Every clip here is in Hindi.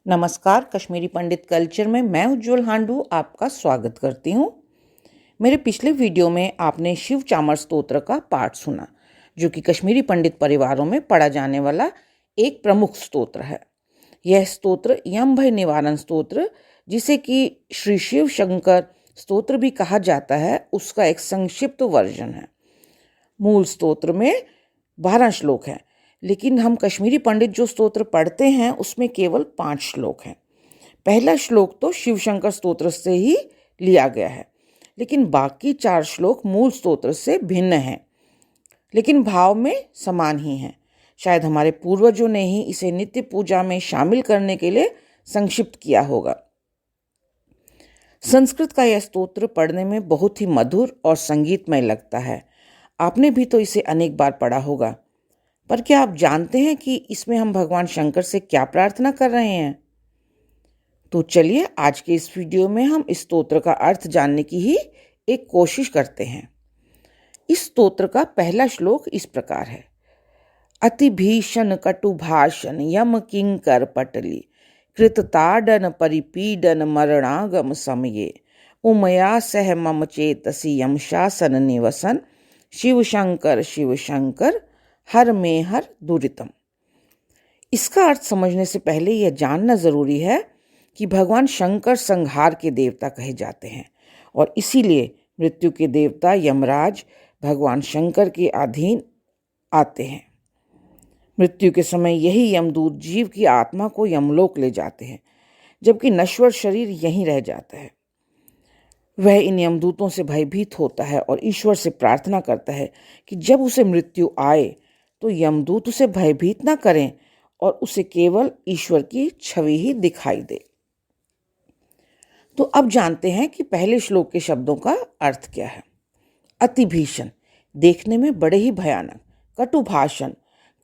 नमस्कार, कश्मीरी पंडित कल्चर में मैं उज्जवल हांडू आपका स्वागत करती हूँ। मेरे पिछले वीडियो में आपने शिव चामर स्तोत्र का पाठ सुना, जो कि कश्मीरी पंडित परिवारों में पढ़ा जाने वाला एक प्रमुख स्तोत्र है। यह स्तोत्र यम भय निवारण स्तोत्र, जिसे कि श्री शिव शंकर स्तोत्र भी कहा जाता है, उसका एक संक्षिप्त वर्जन है। मूल स्तोत्र में 12 श्लोक हैं, लेकिन हम कश्मीरी पंडित जो स्तोत्र पढ़ते हैं उसमें केवल 5 श्लोक हैं। पहला श्लोक तो शिव शंकर स्तोत्र से ही लिया गया है, लेकिन बाकी 4 श्लोक मूल स्तोत्र से भिन्न हैं, लेकिन भाव में समान ही हैं। शायद हमारे पूर्वजों ने ही इसे नित्य पूजा में शामिल करने के लिए संक्षिप्त किया होगा। संस्कृत का यह स्तोत्र पढ़ने में बहुत ही मधुर और संगीतमय लगता है। आपने भी तो इसे अनेक बार पढ़ा होगा, पर क्या आप जानते हैं कि इसमें हम भगवान शंकर से क्या प्रार्थना कर रहे हैं? तो चलिए आज के इस वीडियो में हम इस स्तोत्र का अर्थ जानने की ही एक कोशिश करते हैं। इस स्तोत्र का पहला श्लोक इस प्रकार है। अति भीषण कटु भाषण यम किंकर पटली कृतताडन परिपीडन मरणागम समये उमया सह मम चेतसी यम शासन निवसन शिव शंकर हर में हर दुरितम। इसका अर्थ समझने से पहले यह जानना जरूरी है कि भगवान शंकर संहार के देवता कहे जाते हैं और इसीलिए मृत्यु के देवता यमराज भगवान शंकर के अधीन आते हैं। मृत्यु के समय यही यमदूत जीव की आत्मा को यमलोक ले जाते हैं, जबकि नश्वर शरीर यहीं रह जाता है। वह इन यमदूतों से भयभीत होता है और ईश्वर से प्रार्थना करता है कि जब उसे मृत्यु आए तो यमदूत उसे भयभीत ना करें और उसे केवल ईश्वर की छवि ही दिखाई दे। तो अब जानते हैं कि पहले श्लोक के शब्दों का अर्थ क्या है। अति भीषण, देखने में बड़े ही भयानक। कटु भाषण,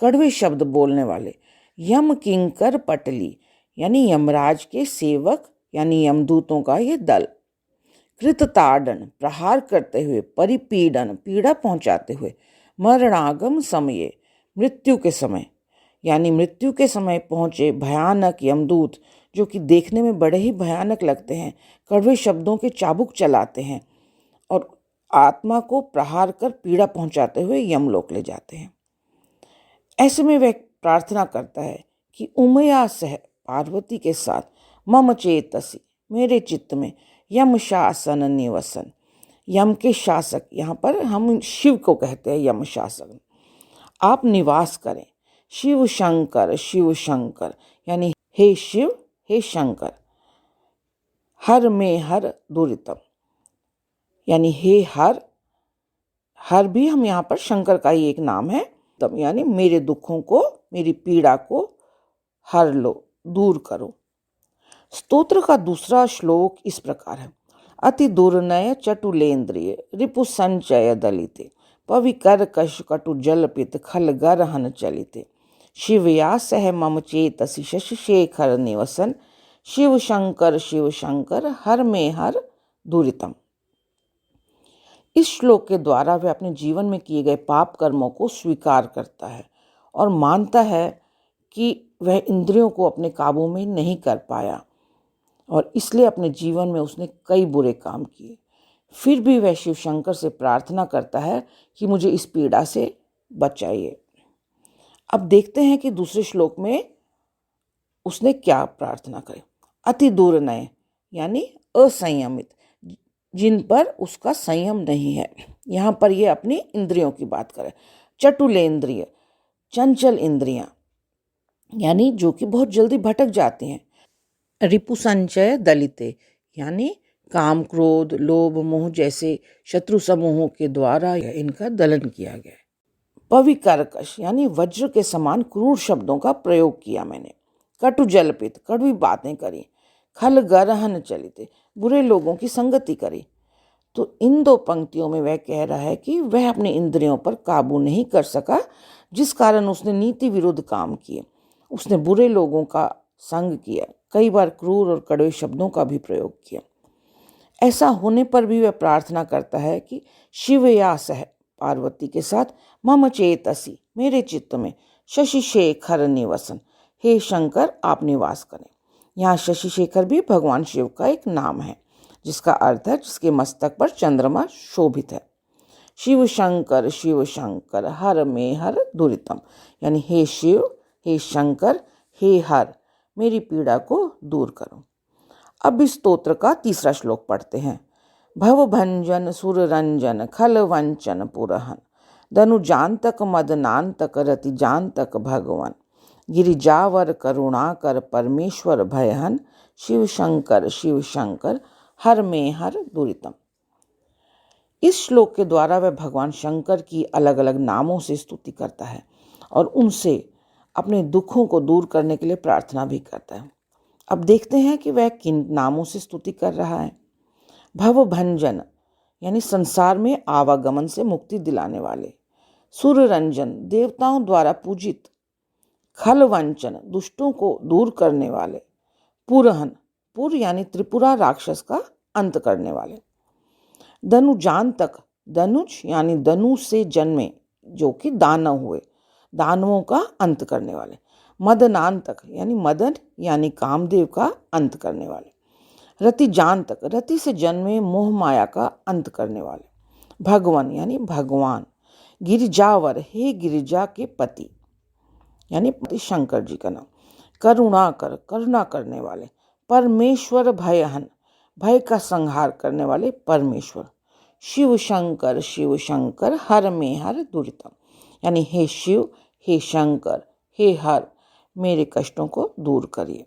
कड़वे शब्द बोलने वाले। यम किंकर पटली, यानी यमराज के सेवक यानी यमदूतों का ये दल। कृतताडन, प्रहार करते हुए। परिपीडन, पीड़ा पहुंचाते हुए। मरणागम समये, मृत्यु के समय, यानी मृत्यु के समय पहुंचे भयानक यमदूत, जो कि देखने में बड़े ही भयानक लगते हैं। कड़वे शब्दों के चाबुक चलाते हैं और आत्मा को प्रहार कर पीड़ा पहुंचाते हुए यमलोक ले जाते हैं। ऐसे में वह प्रार्थना करता है कि उमया सह, पार्वती के साथ, मम चेतसी, मेरे चित्त में, यम शासन निवसन, यम के शासक, यहाँ पर हम शिव को कहते हैं यम शासक, आप निवास करें। शिव शंकर, यानी हे शिव हे शंकर। हर में हर दुरितम, यानी हे हर भी हम यहाँ पर शंकर का ही एक नाम है, तब यानी मेरे दुखों को, मेरी पीड़ा को हर लो, दूर करो। स्तोत्र का दूसरा श्लोक इस प्रकार है। अति दुर्नय चटुलेन्द्रिय रिपु संचय दलिते पविकर कश कटु जलपित खल गरहन चलिते शिवया सह मम चेतसी शशि शेखर निवसन शिव शंकर हर में हर दुरितम। इस श्लोक के द्वारा वह अपने जीवन में किए गए पाप कर्मों को स्वीकार करता है और मानता है कि वह इंद्रियों को अपने काबू में नहीं कर पाया और इसलिए अपने जीवन में उसने कई बुरे काम किए। फिर भी वह शिव शंकर से प्रार्थना करता है कि मुझे इस पीड़ा से बचाइए। अब देखते हैं कि दूसरे श्लोक में उसने क्या प्रार्थना करी। अति दुर्नय, यानी असंयमित, जिन पर उसका संयम नहीं है। यहाँ पर यह अपनी इंद्रियों की बात करे। चटुलेंद्रिय, चंचल इंद्रियां, यानी जो कि बहुत जल्दी भटक जाती हैं। रिपु संचय दलिते, यानी काम क्रोध लोभ मोह जैसे शत्रु समूहों के द्वारा इनका दलन किया गया। पविकर्कश, यानी वज्र के समान क्रूर शब्दों का प्रयोग किया मैंने। कटु जलपित, कड़वी बातें करी। खल गरहन चलिते, बुरे लोगों की संगति करी। तो इन दो पंक्तियों में वह कह रहा है कि वह अपने इंद्रियों पर काबू नहीं कर सका, जिस कारण उसने नीति विरुद्ध काम किए। उसने बुरे लोगों का संग किया, कई बार क्रूर और कड़वे शब्दों का भी प्रयोग किया। ऐसा होने पर भी वह प्रार्थना करता है कि शिवया सह, पार्वती के साथ, मम चेतसी, मेरे चित्त में, शशि शेखर निवसन, हे शंकर आप निवास करें। यहाँ शशि शेखर भी भगवान शिव का एक नाम है, जिसका अर्थ है जिसके मस्तक पर चंद्रमा शोभित है। शिव शंकर हर में हर दुरितम, यानी हे शिव, हे शंकर, हे हर, मेरी पीड़ा को दूर करो। अब इस स्तोत्र का तीसरा श्लोक पढ़ते हैं। भव भंजन सुर रंजन खल वंचन पुरहन, धनुजांतक मदनांतक रति जांतक भगवन, गिरिजावर करुणाकर परमेश्वर भयहन, शिव शंकर हर में हर दुरितम। इस श्लोक के द्वारा वह भगवान शंकर की अलग अलग नामों से स्तुति करता है और उनसे अपने दुखों को दूर करने के लिए प्रार्थना भी करता है। अब देखते हैं कि वह किन नामों से स्तुति कर रहा है। भव भंजन, यानी संसार में आवागमन से मुक्ति दिलाने वाले। सुर रंजन, देवताओं द्वारा पूजित। खल वंचन, दुष्टों को दूर करने वाले। पुरहन, पुर यानी त्रिपुरा राक्षस का अंत करने वाले। धनुजांतक, धनुज यानी धनु से जन्मे जो कि दानव हुए, दानवों का अंत करने वाले। मदनांतक यानी मदन यानी कामदेव का अंत करने वाले। रति जांतक, रति से जन्मे मोह माया का अंत करने वाले। भगवन यानी भगवान। गिरिजावर, हे गिरिजा के पति यानी पति शंकर जी का नाम। करुणाकर, करुणा करने वाले। परमेश्वर भयहन, भय का संहार करने वाले परमेश्वर। शिव शंकर हर में हर दुरितम, यानी हे शिव, हे शंकर, हे हर, मेरे कष्टों को दूर करिए।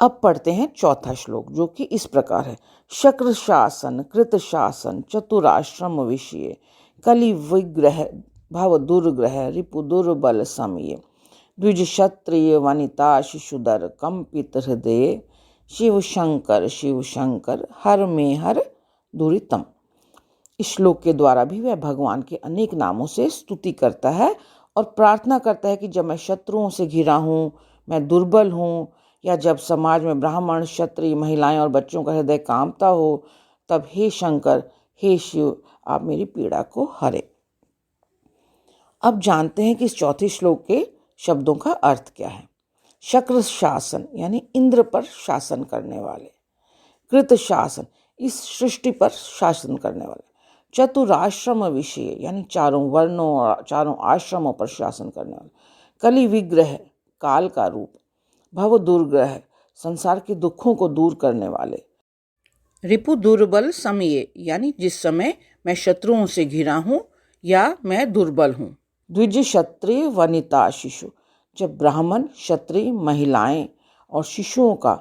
अब पढ़ते हैं चौथा श्लोक, जो कि इस प्रकार है। शक्र शासन कृत शासन चतुराश्रम विषय, कलि विग्रह भव दुर्ग्रह रिपु दुर्बल समय, द्विज क्षत्रिय वनिता शिशुधर कंपित हृदय, शिव शंकर हर में हर दुरितम। इस श्लोक के द्वारा भी वह भगवान के अनेक नामों से स्तुति करता है और प्रार्थना करता है कि जब मैं शत्रुओं से घिरा हूँ, मैं दुर्बल हूँ, या जब समाज में ब्राह्मण, क्षत्रिय, महिलाएं और बच्चों का हृदय कांपता हो, तब हे शंकर, हे शिव, आप मेरी पीड़ा को हरे। अब जानते हैं कि इस चौथे श्लोक के शब्दों का अर्थ क्या है। शक्र शासन यानी इंद्र पर शासन करने वाले। कृत शासन, इस सृष्टि पर शासन करने वाले। चतुराश्रम विषय यानी चारों वर्णों और चारों आश्रमों पर शासन करने वाले। कलि विग्रह, काल का रूप। भव दुर्ग्रह, संसार के दुखों को दूर करने वाले। रिपु दुर्बल समय, यानी जिस समय मैं शत्रुओं से घिरा हूँ या मैं दुर्बल हूँ। द्विज क्षत्रिय वनिता शिशु, जब ब्राह्मण, क्षत्रिय, महिलाएं और शिशुओं का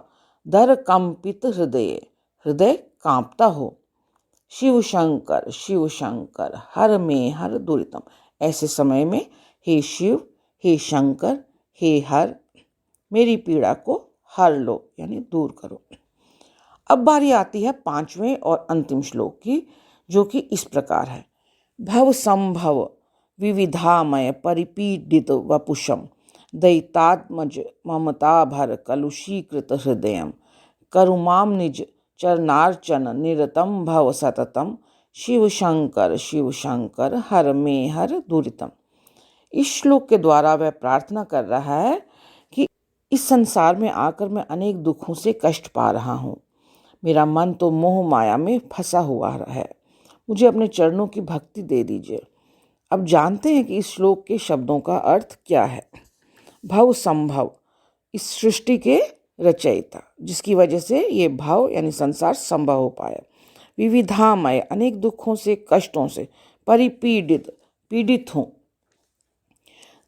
दर कंपित हृदय कांपता हो। शिव शंकर हर में हर दुरितम, ऐसे समय में हे शिव, हे शंकर, हे हर, मेरी पीड़ा को हर लो यानी दूर करो। अब बारी आती है पांचवें और अंतिम श्लोक की, जो कि इस प्रकार है। भव संभव विविधामय परिपीडित वपुषम, दैतात्मज ममता भर कलुषीकृत हृदयम, करुमाम निज चरणार्चन निरतम भव सततम, शिव शंकर हर में हर दुरितम। इस श्लोक के द्वारा वह प्रार्थना कर रहा है कि इस संसार में आकर मैं अनेक दुखों से कष्ट पा रहा हूँ। मेरा मन तो मोह माया में फंसा हुआ है, मुझे अपने चरणों की भक्ति दे दीजिए। अब जानते हैं कि इस श्लोक के शब्दों का अर्थ क्या है। भव संभव, इस सृष्टि के रचयिता, जिसकी वजह से ये भाव यानी संसार संभव हो पाया। विविधामय, अनेक दुखों से, कष्टों से। परिपीडित, पीड़ित हूँ।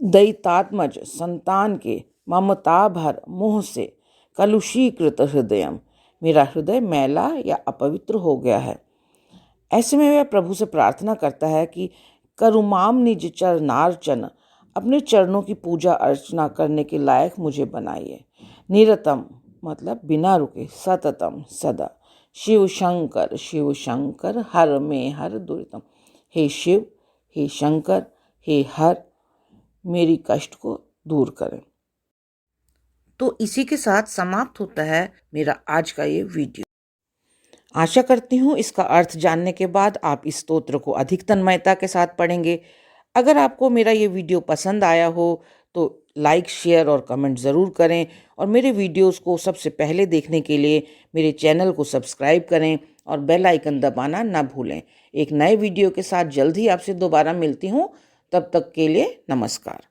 दैतात्मज, संतान के। ममता भर, मोह से। कलुषीकृत हृदयम, मेरा हृदय मैला या अपवित्र हो गया है। ऐसे में वह प्रभु से प्रार्थना करता है कि करुमाम निज चरणार्चन, अपने चरणों की पूजा अर्चना करने के लायक मुझे बनाइए। निरतम मतलब बिना रुके, सततम सदा। शिव शंकर हर में हर दुरितम, हे शिव, हे शंकर, हे हर, मेरी कष्ट को दूर करें। तो इसी के साथ समाप्त होता है मेरा आज का ये वीडियो। आशा करती हूँ इसका अर्थ जानने के बाद आप इस स्तोत्र को अधिक तन्मयता के साथ पढ़ेंगे। अगर आपको मेरा ये वीडियो पसंद आया हो तो लाइक, शेयर और कमेंट ज़रूर करें और मेरे वीडियोस को सबसे पहले देखने के लिए मेरे चैनल को सब्सक्राइब करें और बेल आइकन दबाना ना भूलें। एक नए वीडियो के साथ जल्द ही आपसे दोबारा मिलती हूँ। तब तक के लिए नमस्कार।